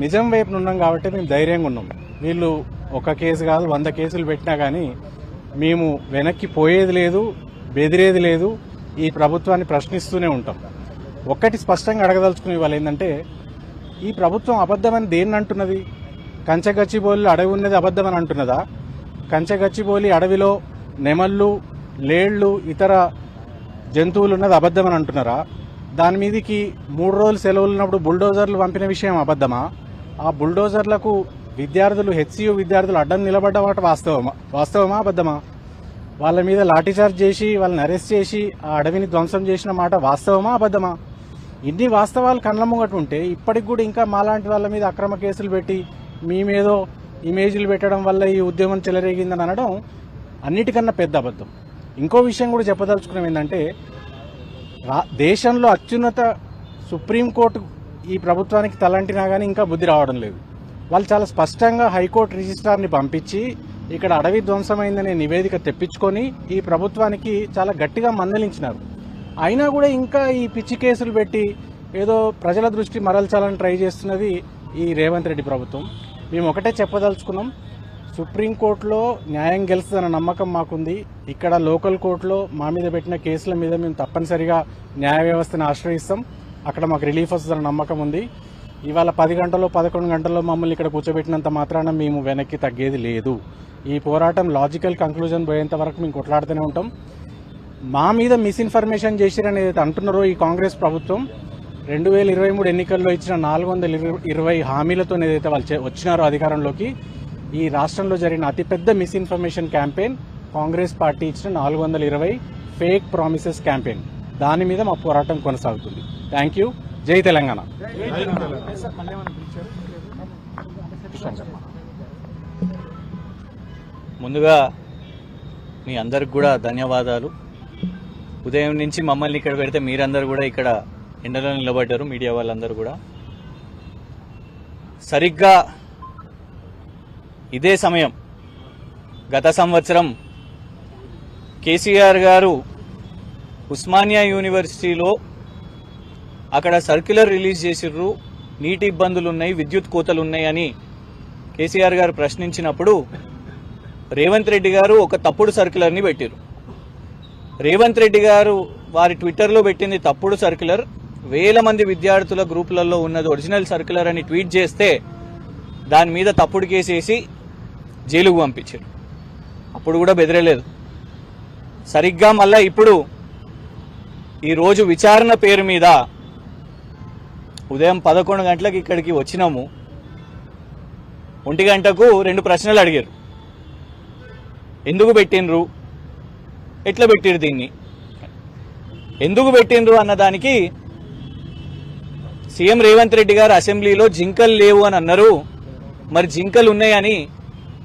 నిజం వైపు ఉన్నాం కాబట్టి మేము ధైర్యంగా ఉన్నాం. వీళ్ళు ఒక కేసు కాదు 100 కేసులు పెట్టినా కానీ మేము వెనక్కి పోయేది లేదు, బెదిరేది లేదు. ఈ ప్రభుత్వాన్ని ప్రశ్నిస్తూనే ఉంటాం. ఒక్కటి స్పష్టంగా అడగదలుచుకునే వాళ్ళు ఏంటంటే, ఈ ప్రభుత్వం అబద్ధమని దేన్ని అంటున్నది? కంచగచ్చిబౌలి అడవి ఉన్నది అబద్ధమని అంటున్నదా? కంచగచ్చిబౌలి అడవిలో నెమళ్ళు, లేళ్లు, ఇతర జంతువులు ఉన్నది అబద్ధమని అంటున్నారా? దాని మీదకి 3 రోజులు సెలవులు ఉన్నప్పుడు బుల్డోజర్లు పంపిన విషయం అబద్ధమా? ఆ బుల్డోజర్లకు విద్యార్థులు, హెచ్సియు విద్యార్థులు అడ్డం నిలబడ్డమాట వాస్తవమా అబద్ధమా? వాళ్ళ మీద లాఠీచార్జ్ చేసి వాళ్ళని అరెస్ట్ చేసి ఆ అడవిని ధ్వంసం చేసిన మాట వాస్తవమా అబద్ధమా? ఇన్ని వాస్తవాలు కళ్ళ ముంగట ఉంటే ఇప్పటికి కూడా ఇంకా మాలాంటి వాళ్ళ మీద అక్రమ కేసులు పెట్టి మేమేదో ఇమేజ్లు పెట్టడం వల్ల ఈ ఉద్యమం చెలరేగిందని అనడం అన్నిటికన్నా పెద్ద అబద్ధం. ఇంకో విషయం కూడా చెప్పదలుచుకున్నాం ఏంటంటే, దేశంలో అత్యున్నత సుప్రీంకోర్టు ఈ ప్రభుత్వానికి తలంటినా కానీ ఇంకా బుద్ధి రావడం లేదు. వాళ్ళు చాలా స్పష్టంగా హైకోర్టు రిజిస్ట్రార్ని పంపించి ఇక్కడ అడవి ధ్వంసమైందనే నివేదిక తెప్పించుకొని ఈ ప్రభుత్వానికి చాలా గట్టిగా మందలించినారు. అయినా కూడా ఇంకా ఈ పిచ్చి కేసులు పెట్టి ఏదో ప్రజల దృష్టి మరల్చాలని ట్రై చేస్తున్నది ఈ రేవంత్ రెడ్డి ప్రభుత్వం. మేము ఒకటే చెప్పదలుచుకున్నాం, సుప్రీంకోర్టులో న్యాయం గెలుస్తుందన్న నమ్మకం మాకుంది. ఇక్కడ లోకల్ కోర్టులో మా మీద పెట్టిన కేసుల మీద మేము తప్పనిసరిగా న్యాయ వ్యవస్థను ఆశ్రయిస్తాం. అక్కడ మాకు రిలీఫ్ వస్తుందన్న నమ్మకం ఉంది. ఇవాళ 10 గంటల్లో 11 గంటల్లో మమ్మల్ని ఇక్కడ కూర్చోబెట్టినంత మాత్రాన మేము వెనక్కి తగ్గేది లేదు. ఈ పోరాటం లాజికల్ కంక్లూజన్ పోయేంత వరకు మేము కొట్లాడుతూనే ఉంటాం. మా మీద మిస్ఇన్ఫర్మేషన్ చేసిరని ఏదైతే అంటున్నారో ఈ కాంగ్రెస్ ప్రభుత్వం 2023 ఎన్నికల్లో ఇచ్చిన 420 హామీలతో ఏదైతే వాళ్ళు వచ్చినారో అధికారంలోకి, ఈ రాష్ట్రంలో జరిగిన అతిపెద్ద మిస్ఇన్ఫర్మేషన్ క్యాంపెయిన్ కాంగ్రెస్ పార్టీ ఇచ్చిన 420 ఫేక్ ప్రామిసెస్ క్యాంపెయిన్. దాని మీద మా పోరాటం కొనసాగుతుంది. Thank you. జై తెలంగాణ. ముందుగా మీ అందరికి కూడా ధన్యవాదాలు. ఉదయం నుంచి మమ్మల్ని ఇక్కడ పెడితే మీరందరూ కూడా ఇక్కడ ఎండలో నిలబడ్డారు, మీడియా వాళ్ళందరూ కూడా. సరిగ్గా ఇదే సమయం గత సంవత్సరం కేసీఆర్ గారు ఉస్మానియా యూనివర్సిటీలో అక్కడ సర్క్యులర్ రిలీజ్ చేసిర్రు, నీటి ఇబ్బందులు ఉన్నాయి, విద్యుత్ కోతలు ఉన్నాయి అని కేసీఆర్ గారు ప్రశ్నించినప్పుడు రేవంత్ రెడ్డి గారు ఒక తప్పుడు సర్క్యులర్ని పెట్టారు. రేవంత్ రెడ్డి గారు వారి ట్విట్టర్లో పెట్టింది తప్పుడు సర్క్యులర్, 1000 మంది విద్యార్థుల గ్రూపులలో ఉన్నది ఒరిజినల్ సర్క్యులర్ అని ట్వీట్ చేస్తే దాని మీద తప్పుడు కేసేసి జైలుకు పంపించారు. అప్పుడు కూడా బెదిరలేదు. సరిగ్గా మళ్ళా ఇప్పుడు ఈరోజు విచారణ పేరు మీద ఉదయం 11 గంటలకు ఇక్కడికి వచ్చినాము. 1 గంటకు 2 ప్రశ్నలు అడిగారు. ఎందుకు పెట్టినరు, ఎట్లా పెట్టిరు, దీన్ని ఎందుకు పెట్టినరు అన్నదానికి సీఎం రేవంత్ రెడ్డి గారు అసెంబ్లీలో జింకలు లేవు అని అన్నారు. మరి జింకలు ఉన్నాయని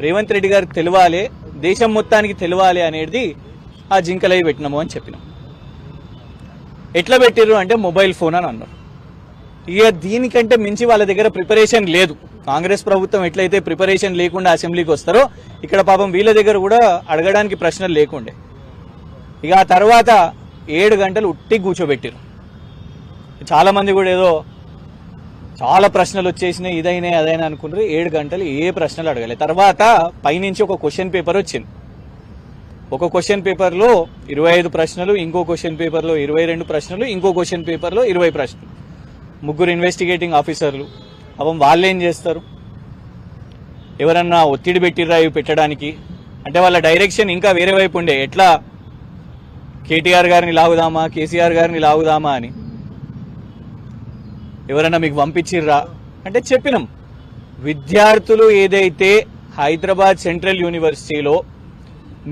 రేవంత్ రెడ్డి గారికి తెలియాలి, దేశం మొత్తానికి తెలియాలి అనేది ఆ జింకలై పెట్టినాము అని చెప్పినాం. ఎట్లా పెట్టిర్రు అంటే మొబైల్ ఫోన్ అని అన్నారు. ఇక దీనికంటే మించి వాళ్ళ దగ్గర ప్రిపరేషన్ లేదు. కాంగ్రెస్ ప్రభుత్వం ఎట్లయితే ప్రిపరేషన్ లేకుండా అసెంబ్లీకి వస్తారో ఇక్కడ పాపం వీళ్ళ దగ్గర కూడా అడగడానికి ప్రశ్నలు లేకుండే. ఇక ఆ తర్వాత 7 గంటలు ఉట్టి కూర్చోబెట్టారు. చాలా మంది కూడా ఏదో చాలా ప్రశ్నలు వచ్చేసినాయి, ఇదైనా అదైనా అనుకున్నారు. 7 గంటలు ఏ ప్రశ్నలు అడగలేదు. తర్వాత పైనుంచి ఒక క్వశ్చన్ పేపర్ వచ్చింది. ఒక క్వశ్చన్ పేపర్లో 25 ప్రశ్నలు, ఇంకో క్వశ్చన్ పేపర్లో 22 ప్రశ్నలు, ఇంకో క్వశ్చన్ పేపర్లో 20 ప్రశ్నలు. 3 ఇన్వెస్టిగేటింగ్ ఆఫీసర్లు. పాపం వాళ్ళేం చేస్తారు, ఎవరన్నా ఒత్తిడి పెట్టిర్రా ఇవి పెట్టడానికి అంటే వాళ్ళ డైరెక్షన్ ఇంకా వేరే వైపు ఉండే, ఎట్లా కేటీఆర్ గారిని లాగుదామా, కేసీఆర్ గారిని లాగుదామా అని. ఎవరన్నా మీకు పంపించిర్రా అంటే చెప్పినాం, విద్యార్థులు ఏదైతే హైదరాబాద్ సెంట్రల్ యూనివర్సిటీలో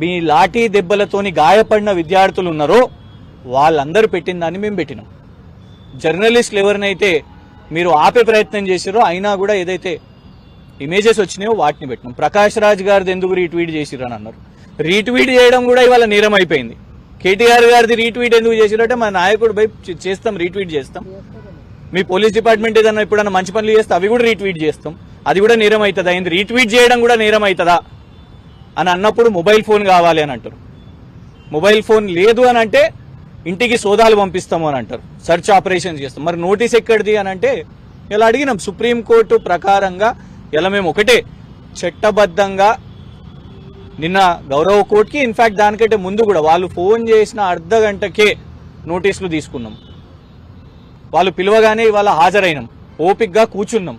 మీ లాఠీ దెబ్బలతోని గాయపడిన విద్యార్థులు ఉన్నారో వాళ్ళందరూ పెట్టిన దాన్ని మేము పెట్టినాం. జర్నలిస్టులు ఎవరినైతే మీరు ఆపే ప్రయత్నం చేసిరో అయినా కూడా ఏదైతే ఇమేజెస్ వచ్చినాయో వాటిని పెట్టినాం. ప్రకాష్ రాజ్ గారిది ఎందుకు రీట్వీట్ చేసిర్రు అని అన్నారు. రీట్వీట్ చేయడం కూడా ఇవాళ నేరం అయిపోయింది. కేటీఆర్ గారిది రీట్వీట్ ఎందుకు చేసిరంటే మా నాయకుడు పై చేస్తాం, రీట్వీట్ చేస్తాం. మీ పోలీస్ డిపార్ట్మెంట్ ఏదన్నా ఎప్పుడన్నా మంచి పనులు చేస్తే అవి కూడా రీట్వీట్ చేస్తాం, అది కూడా నేరం అవుతుందా? అయింది రీట్వీట్ చేయడం కూడా నేరం అవుతుందా అని అన్నప్పుడు మొబైల్ ఫోన్ కావాలి అని అంటారు. మొబైల్ ఫోన్ లేదు అని అంటే ఇంటికి సోదాలు పంపిస్తాము అని అంటారు, సెర్చ్ ఆపరేషన్ చేస్తాం. మరి నోటీస్ ఎక్కడిది అని అంటే ఇలా అడిగినాం. సుప్రీంకోర్టు ప్రకారంగా ఇలా మేము ఒకటే చట్టబద్ధంగా నిన్న గౌరవ కోర్టుకి ఇన్ఫాక్ట్ దానికంటే ముందు కూడా వాళ్ళు ఫోన్ చేసిన అర్ధ గంటకే నోటీసులు తీసుకున్నాం. వాళ్ళు పిలవగానే ఇవాళ హాజరైనాం, ఓపిక్గా కూర్చున్నాం,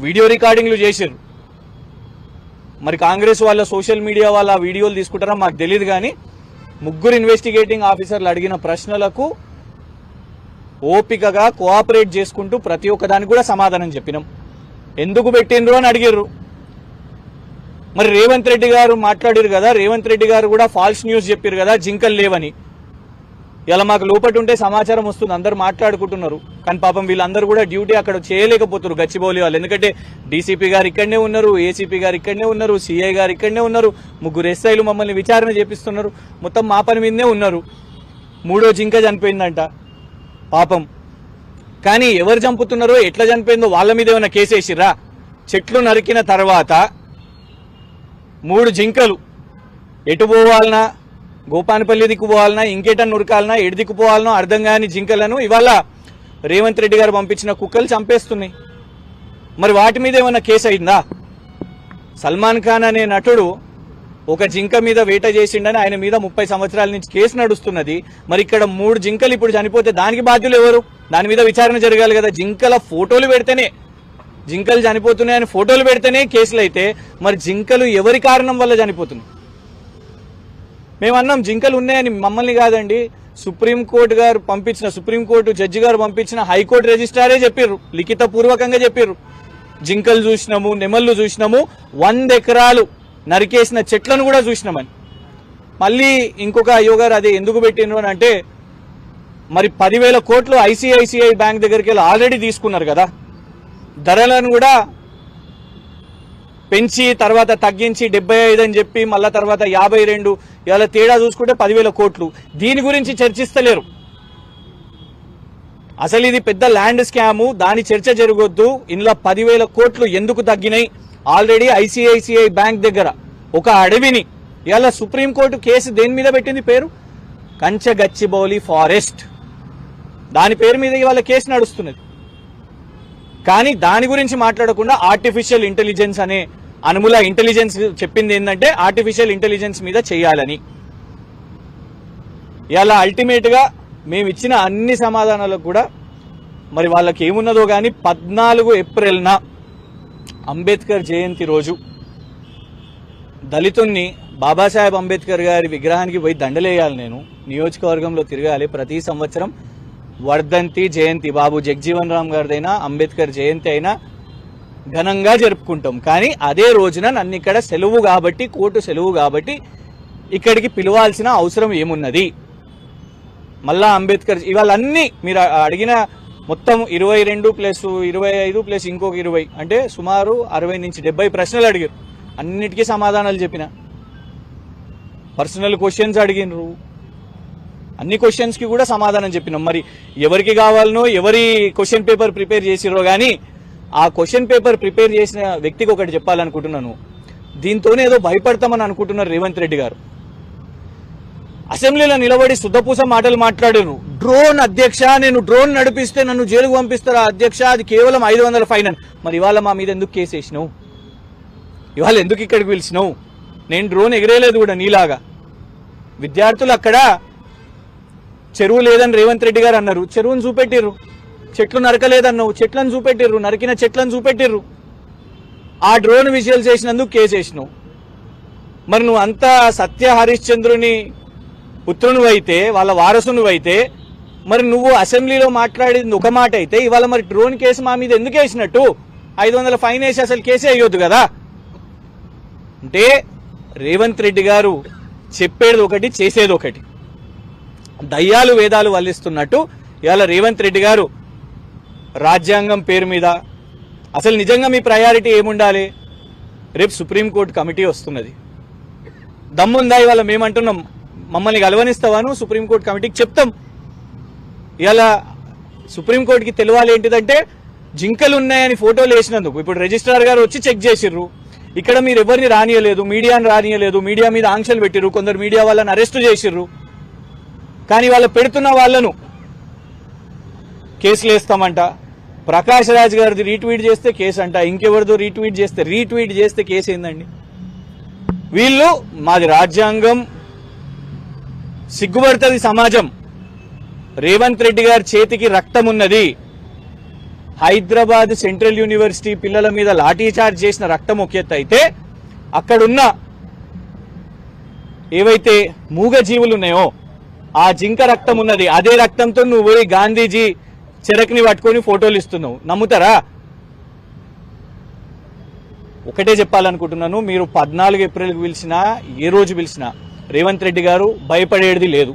వీడియో రికార్డింగ్లు చేశారు. మరి కాంగ్రెస్ వాళ్ళ సోషల్ మీడియా వాళ్ళ వీడియోలు తీసుకుంటారా మాకు తెలియదు, కానీ ముగ్గురు ఇన్వెస్టిగేటింగ్ ఆఫీసర్లు అడిగిన ప్రశ్నలకు ఓపికగా కోఆపరేట్ చేసుకుంటూ ప్రతి ఒక్కదానికి కూడా సమాధానం చెప్పినాం. ఎందుకు పెట్టిండ్రు అని అడిగారు. మరి రేవంత్ రెడ్డి గారు మాట్లాడారు కదా, రేవంత్ రెడ్డి గారు కూడా ఫాల్స్ న్యూస్ చెప్పారు కదా జింకలు లేవని. ఇలా మాకు లోపటి ఉంటే సమాచారం వస్తుంది, అందరు మాట్లాడుకుంటున్నారు, కానీ పాపం వీళ్ళందరూ కూడా డ్యూటీ అక్కడ చేయలేకపోతున్నారు గచ్చిబౌలి వాళ్ళు. ఎందుకంటే డీసీపీ గారు ఇక్కడనే ఉన్నారు, ఏసీపీ గారు ఇక్కడనే ఉన్నారు, సిఐ గారు ఇక్కడనే ఉన్నారు, ముగ్గురు ఎస్ఐలు మమ్మల్ని విచారణ చేపిస్తున్నారు, మొత్తం మా పని మీదనే ఉన్నారు. 3వ జింక చనిపోయిందంట పాపం. కానీ ఎవరు చంపుతున్నారో ఎట్లా చనిపోయిందో వాళ్ళ మీద ఏమైనా కేసు వేసిర్రా? చెట్లు నరికిన తర్వాత 3 జింకలు ఎటు పోవాలన్నా, గోపానపల్లి దిక్కు పోవాలన్నా, ఇంకేటన్నా ఉరకాలన్నా, ఎటు దిక్కు పోవాలనో అర్థం కాని జింకలను ఇవాళ రేవంత్ రెడ్డి గారు పంపించిన కుక్కలు చంపేస్తున్నాయి. మరి వాటి మీద ఏమన్నా కేసు అయిందా? సల్మాన్ ఖాన్ అనే నటుడు ఒక జింక మీద వేట చేసిండని ఆయన మీద 30 సంవత్సరాల నుంచి కేసు నడుస్తున్నది. మరి ఇక్కడ 3 జింకలు ఇప్పుడు చనిపోతే దానికి బాధ్యులు ఎవరు? దాని మీద విచారణ జరగాలి కదా. జింకల ఫోటోలు పెడితేనే, జింకలు చనిపోతున్నాయని ఫోటోలు పెడితేనే కేసులు అయితే మరి జింకలు ఎవరి కారణం వల్ల చనిపోతున్నాయి? మేమన్నాం జింకలు ఉన్నాయని, మమ్మల్ని కాదండి, సుప్రీంకోర్టు గారు పంపించిన, సుప్రీంకోర్టు జడ్జి గారు పంపించిన హైకోర్టు రిజిస్ట్రారే చెప్పారు, లిఖిత పూర్వకంగా చెప్పారు. జింకలు చూసినాము, నెమళ్ళు చూసినాము, 100 ఎకరాలు నరికేసిన చెట్లను కూడా చూసినామని. మళ్ళీ ఇంకొక అయ్యో గారు అదే ఎందుకు పెట్టినరు అని అంటే, మరి 10,000 కోట్లు ఐసిఐసిఐ బ్యాంక్ దగ్గరికి వెళ్ళి ఆల్రెడీ తీసుకున్నారు కదా, ధరలను కూడా పెంచి తర్వాత తగ్గించి 75 అని చెప్పి మళ్ళా తర్వాత 52, ఇలా తేడా చూసుకుంటే 10,000 కోట్లు. దీని గురించి చర్చిస్తలేరు. అసలు ఇది పెద్ద ల్యాండ్ స్కాము, దాని చర్చ జరగొద్దు. ఇందులో 10,000 కోట్లు ఎందుకు తగ్గినాయి? ఆల్రెడీ ఐసిఐసిఐ బ్యాంక్ దగ్గర ఒక అడవిని ఇలా సుప్రీంకోర్టు కేసు దేని మీద పెట్టింది? పేరు కంచగచ్చిబౌలి ఫారెస్ట్, దాని పేరు మీద ఇవాళ కేసు నడుస్తున్నది. కానీ దాని గురించి మాట్లాడకుండా ఆర్టిఫిషియల్ ఇంటెలిజెన్స్ అనే అనుముల ఇంటెలిజెన్స్ చెప్పింది ఏంటంటే ఆర్టిఫిషియల్ ఇంటెలిజెన్స్ మీద చేయాలని. ఇలా అల్టిమేట్ గా మేము ఇచ్చిన అన్ని సమాధానాలకు కూడా మరి వాళ్ళకి ఏమున్నదో కానీ 14 ఏప్రిల్న అంబేద్కర్ జయంతి రోజు దళితుణ్ణి బాబాసాహెబ్ అంబేద్కర్ గారి విగ్రహానికి పోయి దండలేయాలి. నేను నియోజకవర్గంలో తిరగాలి. ప్రతి సంవత్సరం వర్ధంతి జయంతి బాబు జగ్జీవన్ రామ్ గారిదైనా అంబేద్కర్ జయంతి అయినా ఘనంగా జరుపుకుంటాం. కానీ అదే రోజున నన్ను ఇక్కడ సెలవు కాబట్టి, కోర్టు సెలవు కాబట్టి ఇక్కడికి పిలవాల్సిన అవసరం ఏమున్నది? మళ్ళా అంబేద్కర్ ఇవాళ అన్ని మీరు అడిగిన మొత్తం 22 + 25 + ఇంకొక 20 అంటే సుమారు 60 నుంచి 70 ప్రశ్నలు అడిగారు. అన్నిటికీ సమాధానాలు చెప్పిన. పర్సనల్ క్వశ్చన్స్ అడిగినరు, అన్ని క్వశ్చన్స్ కి కూడా సమాధానం చెప్పినాం. మరి ఎవరికి కావాలనో ఎవరి క్వశ్చన్ పేపర్ ప్రిపేర్ చేసిరో కానీ ఆ క్వశ్చన్ పేపర్ ప్రిపేర్ చేసిన వ్యక్తికి ఒకటి చెప్పాలనుకుంటున్నాను. దీంతోనే ఏదో భయపడతామని అనుకుంటున్నారు రేవంత్ రెడ్డి గారు. అసెంబ్లీలో నిలబడి శుద్ధపూస మాటలు మాట్లాడారు. డ్రోన్ అధ్యక్ష, నేను డ్రోన్ నడిపిస్తే నన్ను జైలుకు పంపిస్తారా అధ్యక్ష, అది కేవలం 500 ఫైన్ అని. మరి ఇవాళ మా మీద ఎందుకు కేసు వేసినావు? ఇవాళ ఎందుకు ఇక్కడికి పిలిచినావు? నేను డ్రోన్ ఎగిరేయలేదు కూడా నీలాగా. విద్యార్థులు అక్కడ చెరువు లేదని రేవంత్ రెడ్డి గారు అన్నారు, చెరువును చూపెట్టిర్రు. చెట్లు నరకలేదన్నావు, చెట్లను చూపెట్టిర్రు, నరికిన చెట్లను చూపెట్టిర్రు. ఆ డ్రోన్ విజువల్స్ చేసినందుకు కేసు వేసినావు. మరి నువ్వు అంతా సత్య హరిశ్చంద్రుని పుత్రుని అయితే, వాళ్ళ వారసును అయితే, మరి నువ్వు అసెంబ్లీలో మాట్లాడింది ఒక మాట అయితే ఇవాళ మరి డ్రోన్ కేసు మా మీద ఎందుకు వేసినట్టు? 500 ఫైన్ వేసి అసలు కేసే అయ్యొద్దు కదా. అంటే రేవంత్ రెడ్డి గారు చెప్పేది ఒకటి, చేసేది ఒకటి. దయ్యాలు వేదాలు వల్లిస్తున్నట్టు ఇవాళ రేవంత్ రెడ్డి గారు రాజ్యాంగం పేరు మీద అసలు నిజంగా మీ ప్రయారిటీ ఏముండాలి? రేపు సుప్రీంకోర్టు కమిటీ వస్తున్నది. దమ్ముందా? ఇవాళ మేమంటున్నాం, మమ్మల్ని గెలవనిస్తావాను సుప్రీంకోర్టు కమిటీకి చెప్తాం. ఇవాళ సుప్రీంకోర్టుకి తెలియాలి ఏంటిదంటే జింకలు ఉన్నాయని ఫోటోలు వేసినందుకు ఇప్పుడు రిజిస్ట్రార్ గారు వచ్చి చెక్ చేసిర్రు. ఇక్కడ మీరు ఎవరిని రానియలేదు, మీడియాని రానియలేదు, మీడియా మీద ఆంక్షలు పెట్టిర్రు, కొందరు మీడియా వాళ్ళని అరెస్టు చేసిర్రు. కానీ వాళ్ళు పెడుతున్న వాళ్లను కేసులు వేస్తామంట, ప్రకాష్ రాజ్ గారిది రీట్వీట్ చేస్తే కేసు అంట, ఇంకెవరిదో రీట్వీట్ చేస్తే కేసు ఏందండి? వీళ్ళు మాది రాజ్యాంగం, సిగ్గుపడుతుంది సమాజం. రేవంత్ రెడ్డి గారి చేతికి రక్తం ఉన్నది. హైదరాబాద్ సెంట్రల్ యూనివర్సిటీ పిల్లల మీద లాఠీ చార్జ్ చేసిన రక్తం ఒక ఎత్తు అయితే, అక్కడున్న ఏవైతే మూగ జీవులు ఉన్నాయో ఆ జింక రక్తం ఉన్నది. అదే రక్తంతో నువ్వు పోయి గాంధీజీ చెరకుని పట్టుకొని ఫోటోలు ఇస్తున్నావు. నమ్ముతారా? ఒకటే చెప్పాలనుకుంటున్నాను, మీరు 14 ఏప్రిల్కి పిలిచినా ఏ రోజు పిలిచినా రేవంత్ రెడ్డి గారు భయపడేది లేదు.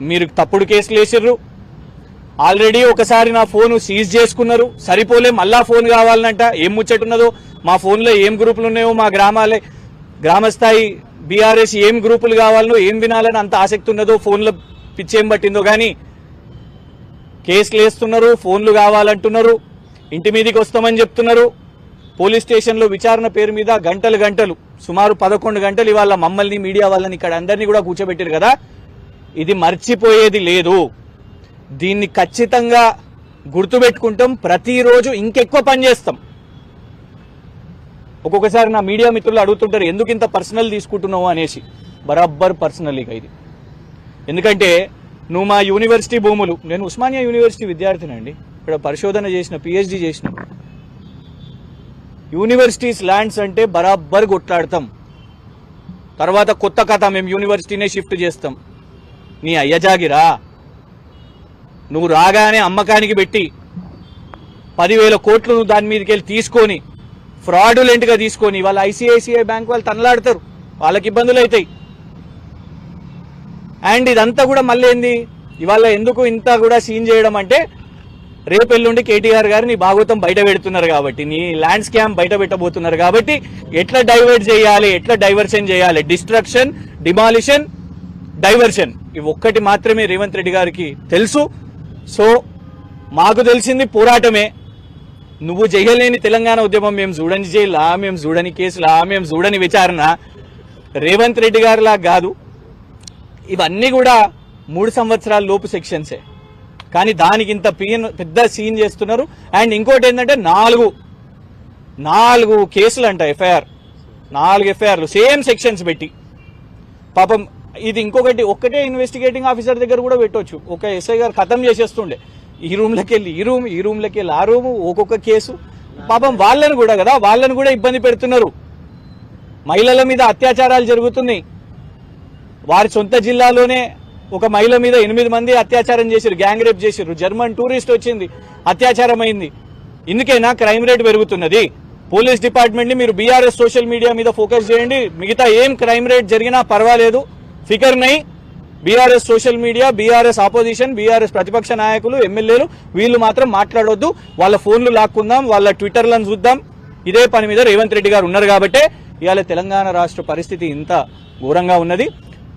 మీరు తప్పుడు కేసులు వేసిర్రు. ఆల్రెడీ ఒకసారి నా ఫోన్ సీజ్ చేసుకున్నారు. సరిపోలే, మళ్ళా ఫోన్ కావాలనంట. ఏం ముచ్చటున్నదో, మా ఫోన్లో ఏం గ్రూపులు ఉన్నాయో, మా గ్రామస్థాయి బీఆర్ఎస్ ఏం గ్రూపులు కావాలనో, ఏం వినాలని అంత ఆసక్తి ఉన్నదో, ఫోన్లో పిచ్చేం పట్టిందో కానీ కేసులు వేస్తున్నారు, ఫోన్లు కావాలంటున్నారు, ఇంటి మీదకి వస్తామని చెప్తున్నారు. పోలీస్ స్టేషన్లో విచారణ పేరు మీద గంటలు సుమారు 11 గంటలు ఇవాళ మమ్మల్ని, మీడియా వాళ్ళని, ఇక్కడ అందరినీ కూడా కూర్చోబెట్టారు కదా. ఇది మర్చిపోయేది లేదు. దీన్ని ఖచ్చితంగా గుర్తుపెట్టుకుంటాం. ప్రతిరోజు ఇంకెక్కువ పని చేస్తాం. ఒక్కొక్కసారి నా మీడియా మిత్రులు అడుగుతుంటారు, ఎందుకు ఇంత పర్సనల్ తీసుకుంటున్నావు అనేసి. బరాబర్ పర్సనల్ ఇక ఇది. ఎందుకంటే నువ్వు మా యూనివర్సిటీ భూములు, నేను ఉస్మానియా యూనివర్సిటీ విద్యార్థినండి, ఇక్కడ పరిశోధన చేసిన, పిహెచ్డి చేసిన. యూనివర్సిటీస్ ల్యాండ్స్ అంటే బరాబర్ కొట్లాడతాం. తర్వాత కొత్త కథ, మేము యూనివర్సిటీనే షిఫ్ట్ చేస్తాం. నీ అయ్యజాగిరా, నువ్వు రాగానే అమ్మకానికి పెట్టి 10,000 కోట్లు నువ్వు దాని మీదకి వెళ్ళి తీసుకొని, ఫ్రాడులెంట్గా తీసుకొని, వాళ్ళ ఐసిఐసిఐ బ్యాంక్ వాళ్ళు తనలాడతారు, వాళ్ళకి ఇబ్బందులు అవుతాయి. అండ్ ఇదంతా కూడా మళ్ళీ ఏంది, ఇవాళ ఎందుకు ఇంత కూడా సీన్ చేయడం అంటే, రేపు ఎల్లుండి కేటీఆర్ గారు నీ భాగవతం బయట పెడుతున్నారు కాబట్టి, నీ ల్యాండ్ స్కామ్ బయట పెట్టబోతున్నారు కాబట్టి, ఎట్లా డైవర్ట్ చేయాలి, ఎట్లా డైవర్షన్ చేయాలి, డిస్ట్రక్షన్, డిమాలిషన్, డైవర్షన్, ఇవి ఒక్కటి మాత్రమే రేవంత్ రెడ్డి గారికి తెలుసు. సో మాకు తెలిసింది పోరాటమే. నువ్వు చేయలేని తెలంగాణ ఉద్యమం మేము చూడని జైలా, మేము చూడని కేసులా, మేము చూడని విచారణ రేవంత్ రెడ్డి గారిలా కాదు. ఇవన్నీ కూడా 3 సంవత్సరాల లోపు సెక్షన్సే, కానీ దానికి ఇంత పెద్ద సీన్ చేస్తున్నారు. అండ్ ఇంకోటి ఏంటంటే 4 కేసులు అంట, ఎఫ్ఐఆర్, 4 ఎఫ్ఐఆర్లు సేమ్ సెక్షన్స్ పెట్టి. పాపం ఇది ఇంకొకటి, ఒక్కటే ఇన్వెస్టిగేటింగ్ ఆఫీసర్ దగ్గర కూడా పెట్టవచ్చు. ఒక ఎస్ఐ గారు ఖతం చేసేస్తుండే, ఈ రూమ్లోకి వెళ్ళి ఈ రూమ్, ఈ రూమ్లోకి వెళ్ళి ఆ రూము, ఒక్కొక్క కేసు. పాపం వాళ్ళని కూడా కదా, వాళ్ళని కూడా ఇబ్బంది పెడుతున్నారు. మహిళల మీద అత్యాచారాలు జరుగుతున్నాయి. వారి సొంత జిల్లాలోనే ఒక మహిళ మీద 8 మంది అత్యాచారం చేశారు, గ్యాంగ్ రేప్ చేశారు. జర్మన్ టూరిస్ట్ వచ్చింది, అత్యాచారం అయింది. ఇందుకైనా క్రైమ్ రేట్ పెరుగుతున్నది. పోలీస్ డిపార్ట్మెంట్ ని మీరు బీఆర్ఎస్ సోషల్ మీడియా మీద ఫోకస్ చేయండి, మిగతా ఏం క్రైమ్ రేట్ జరిగినా పర్వాలేదు, ఫికర్ నై. BRS social media, BRS opposition, BRS ప్రతిపక్ష నాయకులు, ఎమ్మెల్యేలు వీళ్ళు మాత్రం మాట్లాడొద్దు. వాళ్ళ ఫోన్లు లాక్కుందాం, వాళ్ళ ట్విట్టర్లను చూద్దాం. ఇదే పని మీద రేవంత్ రెడ్డి గారు ఉన్నారు కాబట్టి ఇవాళ తెలంగాణ రాష్ట్ర పరిస్థితి ఇంత ఘోరంగా ఉన్నది.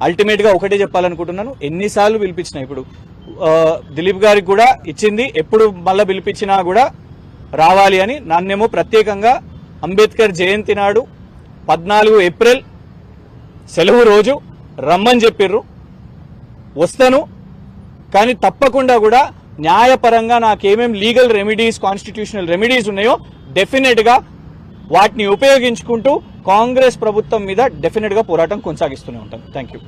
అల్టిమేట్ గా ఒకటే చెప్పాలనుకుంటున్నాను, ఎన్నిసార్లు పిలిపించినా, ఇప్పుడు దిలీప్ గారికి కూడా ఇచ్చింది, ఎప్పుడు మళ్ళా పిలిపించినా కూడా రావాలి అని. నన్నేమో ప్రత్యేకంగా అంబేద్కర్ జయంతి నాడు 14 ఏప్రిల్ సెలవు రోజు రమ్మని చెప్పిర్రు. వస్తాను, కానీ తప్పకుండా కూడా న్యాయపరంగా నాకేమేం లీగల్ రెమెడీస్, కాన్స్టిట్యూషనల్ రెమెడీస్ ఉన్నాయో డెఫినెట్ గా వాటిని ఉపయోగించుకుంటూ కాంగ్రెస్ ప్రభుత్వం మీద డెఫినెట్ గా పోరాటం కొనసాగిస్తూనే ఉంటాం. Thank you.